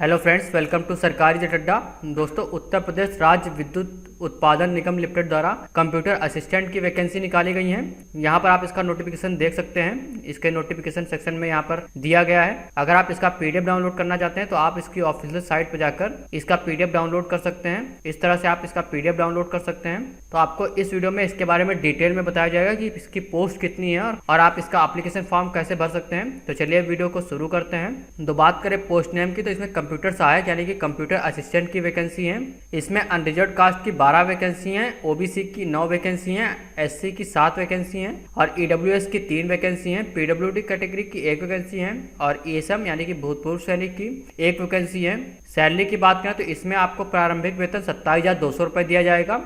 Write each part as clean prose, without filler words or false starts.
Hello friends, welcome to सरकारी jet अड्डा। दोस्तों, उत्तर प्रदेश राज्य विद्युत उत्पादन निगम लिमिटेड द्वारा कंप्यूटर असिस्टेंट की वैकेंसी निकाली गई है। यहाँ पर आप इसका नोटिफिकेशन देख सकते हैं। इसके नोटिफिकेशन सेक्शन में यहाँ पर दिया गया है। अगर आप इसका पीडीएफ डाउनलोड करना चाहते हैं तो आप इसकी ऑफिशियल साइट पर जाकर इसका पीडीएफ डाउनलोड कर सकते हैं। इस तरह से आप इसका पीडीएफ डाउनलोड कर सकते हैं। तो आपको इस वीडियो में इसके बारे में डिटेल में बताया जाएगा कि इसकी पोस्ट कितनी है और आप इसका एप्लीकेशन फॉर्म कैसे भर सकते हैं। तो चलिए वीडियो को शुरू करते हैं। तो बात करें पोस्ट नेम की, तो इसमें कंप्यूटर सहायक यानी कि कंप्यूटर असिस्टेंट की वैकेंसी है। इसमें अनरिजर्व कास्ट की 12 वैकेंसी हैं, ओबीसी की 9 वैकेंसी हैं, एससी की 7 वैकेंसी हैं और ईडब्ल्यूएस की 3 वैकेंसी हैं, पीडब्ल्यूडी कैटेगरी की 1 वैकेंसी है और ईएसएम यानी कि भूतपूर्व सैनिक की 1 वैकेंसी है। सैलरी की बात करें तो इसमें आपको प्रारंभिक वेतन 27,200 रुपये दिया जाएगा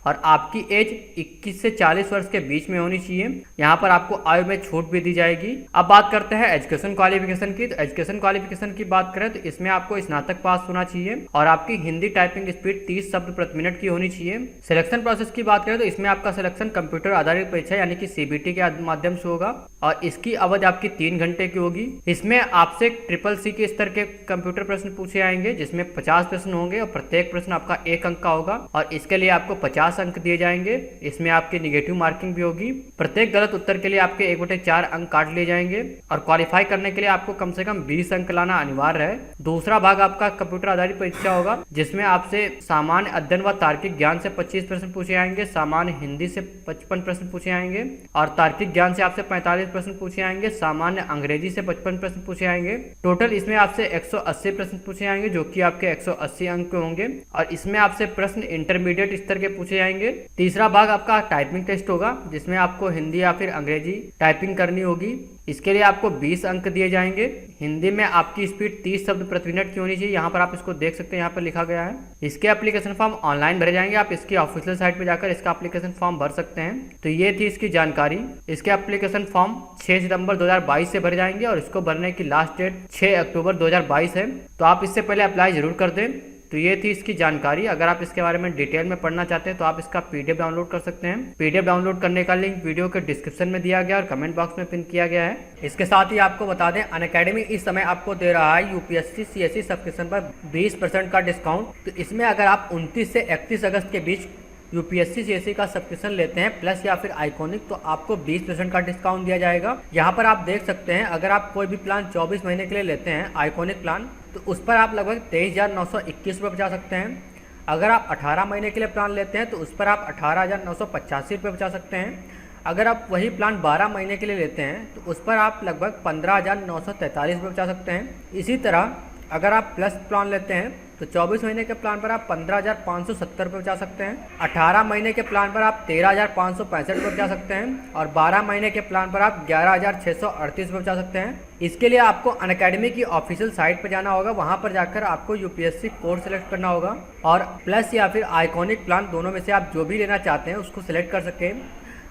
और आपकी एज 21 से 40 वर्ष के बीच में होनी चाहिए। यहाँ पर आपको आयु में छूट भी दी जाएगी। अब बात करते हैं एजुकेशन क्वालिफिकेशन की। तो एजुकेशन क्वालिफिकेशन की बात करें तो इसमें आपको स्नातक पास होना चाहिए और आपकी हिंदी टाइपिंग स्पीड 30 शब्द प्रति मिनट की होनी चाहिए। सिलेक्शन प्रोसेस की बात करें तो इसमें आपका सिलेक्शन कंप्यूटर आधारित परीक्षा यानी कि सीबीटी के माध्यम से होगा और इसकी अवधि आपकी 3 घंटे की होगी। इसमें आपसे CCC के स्तर के कंप्यूटर प्रश्न पूछे जाएंगे जिसमें 50 प्रश्न होंगे और प्रत्येक प्रश्न आपका 1 अंक का होगा और इसके लिए आपको 50 अंक दिए जाएंगे। इसमें आपकी निगेटिव मार्किंग भी होगी। प्रत्येक गलत उत्तर के लिए आपके 1/4 अंक काट लिए जाएंगे और क्वालिफाई करने के लिए आपको कम से कम 20 अंक लाना अनिवार्य है। दूसरा भाग आपका कंप्यूटर आधारित परीक्षा होगा जिसमें आपसे सामान्य अध्ययन व तार्किक ज्ञान से 25 प्रश्न पूछे जाएंगे, सामान्य हिंदी से 55 प्रश्न पूछे जाएंगे और तार्किक ज्ञान से आपसे 45 प्रश्न पूछे जाएंगे, सामान्य अंग्रेजी से 55 प्रश्न पूछे जाएंगे। टोटल इसमें आपसे 180 प्रश्न पूछे जाएंगे जो कि आपके 180 अंक के होंगे और इसमें आपसे प्रश्न इंटरमीडिएट स्तर के पूछे जाएंगे। तीसरा भाग आपका टाइपिंग टेस्ट होगा जिसमें आपको हिंदी या फिर अंग्रेजी टाइपिंग करनी होगी। इसके लिए आपको 20 अंक दिए जाएंगे। हिंदी में आपकी स्पीड 30 शब्द प्रति मिनट की होनी चाहिए। यहाँ पर आप इसको देख सकते हैं, यहाँ पर लिखा गया है। इसके एप्लीकेशन फॉर्म ऑनलाइन भरे जाएंगे। आप इसकी ऑफिशियल साइट पर जाकर इसका एप्लीकेशन फॉर्म भर सकते हैं। तो ये थी इसकी जानकारी। इसके एप्लीकेशन फॉर्म 6 सितंबर 2022 से भरे जाएंगे और इसको भरने की लास्ट डेट 6 अक्टूबर 2022 है। तो आप इससे पहले अप्लाई जरूर कर दें। तो ये थी इसकी जानकारी। अगर आप इसके बारे में डिटेल में पढ़ना चाहते हैं तो आप इसका पीडीएफ डाउनलोड कर सकते हैं। पीडीएफ डाउनलोड करने का लिंक वीडियो के डिस्क्रिप्शन में दिया गया और कमेंट बॉक्स में पिन किया गया है। इसके साथ ही आपको बता दें, अनअकैडमी इस समय आपको दे रहा है यूपीएससी सीएससी सब्सक्रिप्शन पर 20% का डिस्काउंट। तो इसमें अगर आप 29 से 31 अगस्त के बीच यूपीएससी सीएससी का सब्सक्रिप्शन लेते हैं प्लस या फिर आइकॉनिक, तो आपको 20% का डिस्काउंट दिया जाएगा। यहाँ पर आप देख सकते हैं, अगर आप कोई भी प्लान 24 महीने के लिए लेते हैं आइकॉनिक प्लान, तो उस पर आप लगभग 23,921 रुपये बचा सकते हैं। अगर आप 18 महीने के लिए प्लान लेते हैं तो उस पर आप 18,985 रुपये बचा सकते हैं। अगर आप वही प्लान 12 महीने के लिए लेते हैं तो उस पर आप लगभग 15,943 रुपये बचा सकते हैं। इसी तरह अगर आप प्लस प्लान लेते हैं तो 24 महीने के प्लान पर आप 15,570 रुपये बचा सकते हैं। 18 महीने के प्लान पर आप 13,565 रुपये बचा सकते हैं और 12 महीने के प्लान पर आप 11,638 रुपये बचा सकते हैं। इसके लिए आपको अनअकैडमी की ऑफिशियल साइट पर जाना होगा। वहां पर जाकर आपको यूपीएससी कोर्स सेलेक्ट करना होगा और प्लस या फिर आइकॉनिक प्लान दोनों में से आप जो भी लेना चाहते हैं उसको सिलेक्ट कर सकते हैं।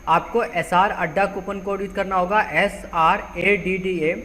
आपको SR अड्डा कूपन कोड यूज करना होगा, SRADDA,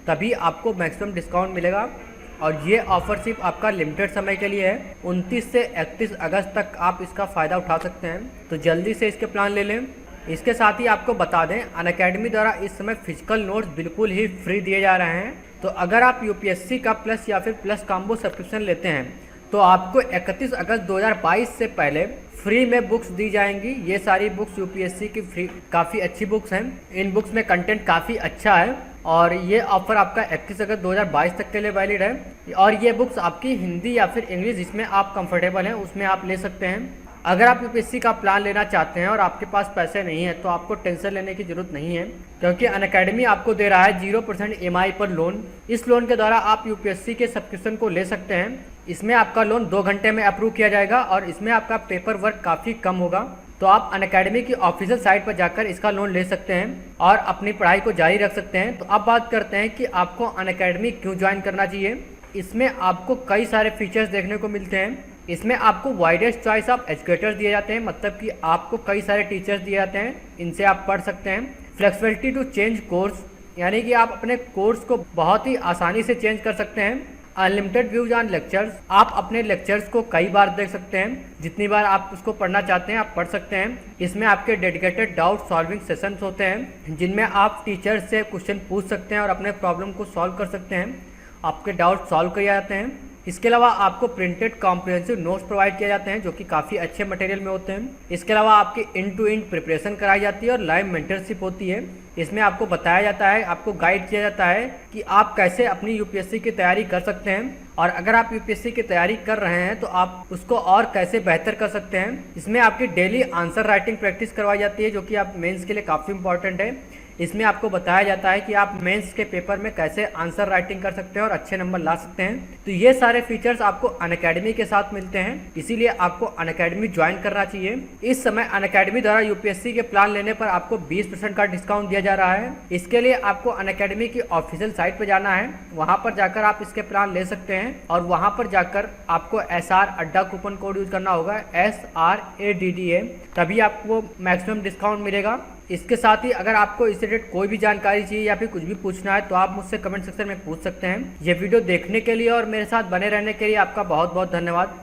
तभी आपको मैक्सिमम डिस्काउंट मिलेगा। और ये ऑफर सिर्फ आपका लिमिटेड समय के लिए है। 29 से 31 अगस्त तक आप इसका फ़ायदा उठा सकते हैं। तो जल्दी से इसके प्लान ले लें। इसके साथ ही आपको बता दें, अनअकैडमी द्वारा इस समय फिजिकल नोट्स बिल्कुल ही फ्री दिए जा रहे हैं। तो अगर आप यूपीएससी का प्लस या फिर प्लस कॉम्बो सब्सक्रिप्शन लेते हैं तो आपको 31 अगस्त 2022 से पहले फ्री में बुक्स दी जाएंगी। ये सारी बुक्स यूपीएससी की फ्री काफ़ी अच्छी बुक्स हैं। इन बुक्स में कंटेंट काफ़ी अच्छा है और ये ऑफर आपका 31 अगस्त 2022 तक के लिए वैलिड है। और ये बुक्स आपकी हिंदी या फिर इंग्लिश जिसमें आप कंफर्टेबल हैं उसमें आप ले सकते हैं। अगर आप यूपीएससी का प्लान लेना चाहते हैं और आपके पास पैसे नहीं है तो आपको टेंशन लेने की जरूरत नहीं है, क्योंकि अनअकैडमी आपको दे रहा है 0% EMI पर लोन। इस लोन के द्वारा आप यूपीएससी के सब्सक्रिप्शन को ले सकते हैं। इसमें आपका लोन 2 घंटे में अप्रूव किया जाएगा और इसमें आपका पेपर वर्क काफ़ी कम होगा। तो आप अनअकैडमी की ऑफिशियल साइट पर जाकर इसका लोन ले सकते हैं और अपनी पढ़ाई को जारी रख सकते हैं। तो अब बात करते हैं कि आपको अनअकैडमी क्यों ज्वाइन करना चाहिए। इसमें आपको कई सारे फीचर्स देखने को मिलते हैं। इसमें आपको वाइडेस्ट चॉइस ऑफ एजुकेटर्स दिए जाते हैं, मतलब कि आपको कई सारे टीचर्स दिए जाते हैं, इनसे आप पढ़ सकते हैं। फ्लेक्सिबिलिटी टू चेंज कोर्स, यानी कि आप अपने कोर्स को बहुत ही आसानी से चेंज कर सकते हैं। अनलिमिटेड व्यूज ऑन लेक्चर्स, आप अपने लेक्चर्स को कई बार देख सकते हैं, जितनी बार आप उसको पढ़ना चाहते हैं आप पढ़ सकते हैं। इसमें आपके डेडिकेटेड डाउट सॉल्विंग सेशंस होते हैं जिनमें आप टीचर से क्वेश्चन पूछ सकते हैं और अपने प्रॉब्लम को सॉल्व कर सकते हैं। आपके डाउट सॉल्व किए जाते हैं। इसके अलावा आपको प्रिंटेड कॉम्प्रिहेंसिव नोट्स प्रोवाइड किए जाते हैं जो कि काफ़ी अच्छे मटेरियल में होते हैं। इसके अलावा आपकी इंड टू इंड प्रिपरेशन कराई जाती है और लाइव मेंटरशिप होती है। इसमें आपको बताया जाता है, आपको गाइड किया जाता है कि आप कैसे अपनी यूपीएससी की तैयारी कर सकते हैं, और अगर आप यूपीएससी की तैयारी कर रहे हैं तो आप उसको और कैसे बेहतर कर सकते हैं। इसमें आपकी डेली आंसर राइटिंग प्रैक्टिस करवाई जाती है जो कि आप मेंस के लिए काफ़ी इंपॉर्टेंट है। इसमें आपको बताया जाता है कि आप मेंस के पेपर में कैसे आंसर राइटिंग कर सकते हैं और अच्छे नंबर ला सकते हैं। तो ये सारे फीचर्स आपको अनअकैडमी के साथ मिलते हैं, इसीलिए आपको अनअकैडमी ज्वाइन करना चाहिए। इस समय अनअकैडमी द्वारा यूपीएससी के प्लान लेने पर आपको 20% का डिस्काउंट दिया जा रहा है। इसके लिए आपको अनअकैडमी की ऑफिशियल साइट पर जाना है, वहाँ पर जाकर आप इसके प्लान ले सकते हैं और वहाँ पर जाकर आपको SR अड्डा कूपन कोड यूज करना होगा, SRADDA, तभी आपको मैक्सिमम डिस्काउंट मिलेगा। इसके साथ ही अगर आपको इससे रिलेटेड कोई भी जानकारी चाहिए या फिर कुछ भी पूछना है तो आप मुझसे कमेंट सेक्शन में पूछ सकते हैं। ये वीडियो देखने के लिए और मेरे साथ बने रहने के लिए आपका बहुत बहुत धन्यवाद।